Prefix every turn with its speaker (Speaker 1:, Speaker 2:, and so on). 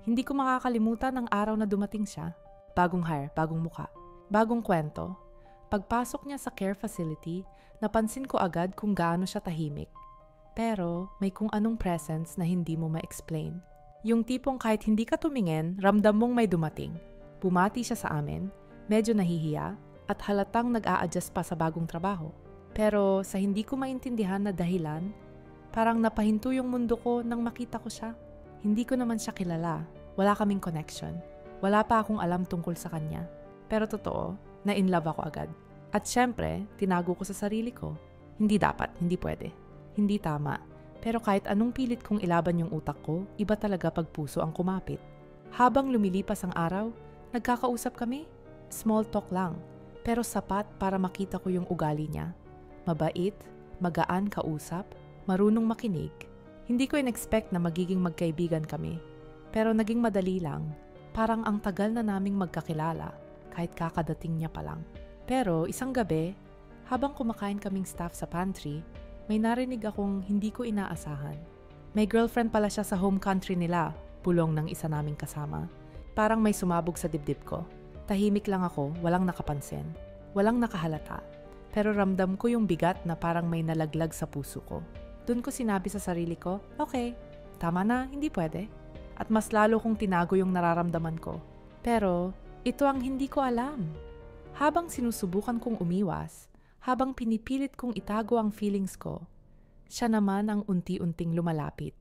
Speaker 1: Hindi ko makakalimutan ang araw na dumating siya. Bagong hire, bagong muka, bagong kwento. Pagpasok niya sa care facility, napansin ko agad kung gaano siya tahimik. Pero may kung anong presence na hindi mo ma-explain. Yung tipong kahit hindi ka tumingin, ramdam mong may dumating. Bumati siya sa amin, medyo nahihiya, at halatang nag-a-adjust pa sa bagong trabaho. Pero sa hindi ko maintindihan na dahilan, parang napahinto yung mundo ko nang makita ko siya. Hindi ko naman siya kilala. Wala kaming connection. Wala pa akong alam tungkol sa kanya. Pero totoo, na-inlove ako agad. At syempre, tinago ko sa sarili ko. Hindi dapat, hindi pwede. Hindi tama. Pero kahit anong pilit kong ilaban yung utak ko, iba talaga pag puso ang kumapit. Habang lumilipas ang araw, nagkakausap kami. Small talk lang. Pero sapat para makita ko yung ugali niya. Mabait, magaan kausap, marunong makinig. Hindi ko in-expect na magiging magkaibigan kami. Pero naging madali lang. Parang ang tagal na naming magkakilala, kahit kakadating niya pa lang. Pero isang gabi, habang kumakain kaming staff sa pantry, may narinig akong hindi ko inaasahan. May girlfriend pala siya sa home country nila, bulong ng isa naming kasama. Parang may sumabog sa dibdib ko. Tahimik lang ako, walang nakapansin. Walang nakahalata. Pero ramdam ko yung bigat na parang may nalaglag sa puso ko. Doon ko sinabi sa sarili ko, okay, tama na, hindi pwede. At mas lalo kong tinago yung nararamdaman ko. Pero ito ang hindi ko alam. Habang sinusubukan kong umiwas, habang pinipilit kong itago ang feelings ko, siya naman ang unti-unting lumalapit.